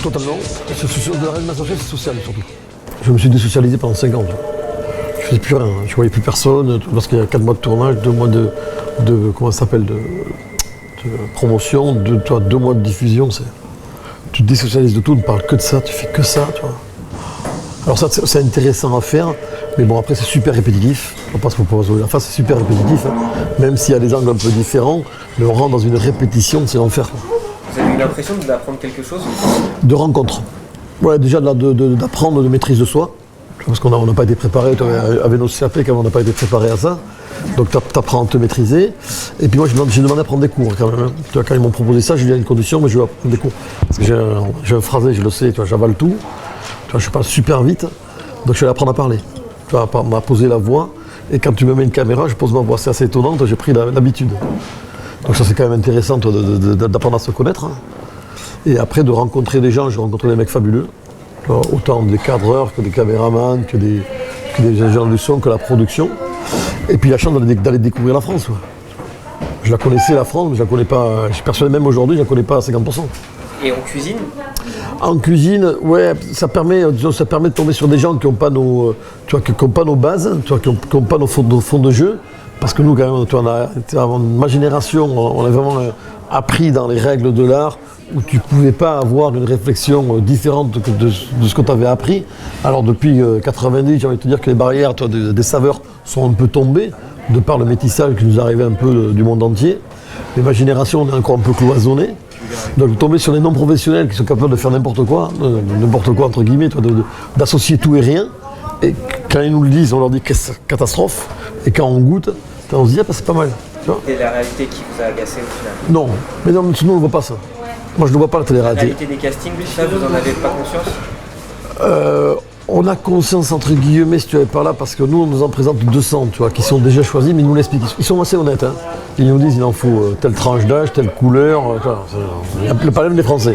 Totalement. La réanimation c'est social surtout. Je me suis désocialisé pendant 5 ans. Je faisais plus rien, je voyais plus personne. Lorsqu'il y a 4 mois de tournage, 2 mois de comment ça s'appelle, de promotion, 2 mois de diffusion, tu te désocialises de tout, tu ne parles que de ça, tu fais que ça, tu vois. Alors ça, c'est intéressant à faire, mais bon, après, c'est super répétitif. On passe pour se la face, c'est super répétitif. Hein. Même s'il y a des angles un peu différents, mais on rentre dans une répétition, c'est l'enfer. Vous avez eu l'impression d'apprendre quelque chose? De rencontres. Ouais, déjà d'apprendre, de maîtrise de soi. Parce qu'on n'a pas été préparé, avec nos CAP, quand on n'a pas été préparé à ça. Donc tu apprends à te maîtriser. Et puis moi, j'ai demandé à prendre des cours quand même. Hein. Tu vois, quand ils m'ont proposé ça, j'ai dit à une condition, mais je veux apprendre des cours. Parce que j'ai un phrasé, je le sais, tu vois, j'avale tout. Tu vois, je parle super vite, donc je vais apprendre à parler. Tu vois, à poser la voix. Et quand tu me mets une caméra, je pose ma voix. C'est assez étonnant, j'ai pris l'habitude. Donc ça, c'est quand même intéressant d'apprendre à se connaître. Hein. Et après, de rencontrer des gens, j'ai rencontré des mecs fabuleux. Autant des cadreurs que des caméramans, que des ingénieurs du son, que la production. Et puis la chance d'aller découvrir la France. Ouais. Je la connaissais la France, mais je la connais pas. Je suis persuadé même aujourd'hui, je la connais pas à 50%. Et en cuisine? En cuisine, ouais, ça permet de tomber sur des gens qui n'ont pas nos, tu vois, qui n'ont pas nos bases, tu vois, qui n'ont pas nos fonds de jeu. Parce que nous, quand même, tu vois, ma génération, on a vraiment appris dans les règles de l'art où tu ne pouvais pas avoir une réflexion différente de ce que tu avais appris. Alors depuis 90, j'ai envie de te dire que les barrières des saveurs sont un peu tombées, de par le métissage qui nous arrivait un peu du monde entier. Mais ma génération, on est encore un peu cloisonné. Donc tomber sur des non-professionnels qui sont capables de faire n'importe quoi entre guillemets, d'associer tout et rien. Et quand ils nous le disent, on leur dit que c'est catastrophe. Et quand on goûte, on se dit, ah, bah, c'est pas mal. Et la réalité qui vous a agacé au final? Non, mais non, nous on ne voit pas ça. Moi je ne vois pas la télé-réalité. La réalité des castings, ça, vous n'en avez pas conscience? On a conscience entre guillemets, si tu n'avais pas là, parce que nous on nous en présente 200, tu vois, qui sont déjà choisis, mais ils nous l'expliquent. Ils sont assez honnêtes. Hein. Ils nous disent, il en faut telle tranche d'âge, telle couleur. Le problème des Français.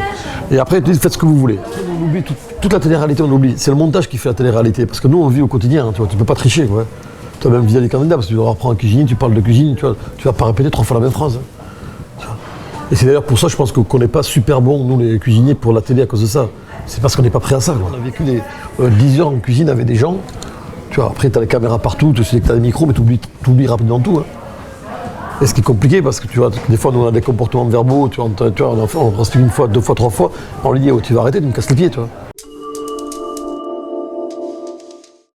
Et après, ils disent, faites ce que vous voulez. On oublie toute la télé-réalité, on oublie. C'est le montage qui fait la télé-réalité, parce que nous on vit au quotidien, hein, tu vois, tu peux pas tricher. Quoi. Tu as même via les candidats, parce que tu dois apprendre en cuisine, tu parles de cuisine, tu vas pas répéter 3 fois la même phrase. Hein. Et c'est d'ailleurs pour ça, je pense qu'on n'est pas super bons, nous les cuisiniers, pour la télé à cause de ça. C'est parce qu'on n'est pas prêt à ça. Quoi. On a vécu 10 heures en cuisine avec des gens. Tu vois, après, tu as les caméras partout, tu sais que tu as des micros, mais tu oublies rapidement tout. Hein. Et ce qui est compliqué, parce que tu vois, des fois, nous, on a des comportements verbaux, tu vois, on reste 1 fois, 2 fois, 3 fois, on lui dit, oh, tu vas arrêter de me casser les pieds, tu vois.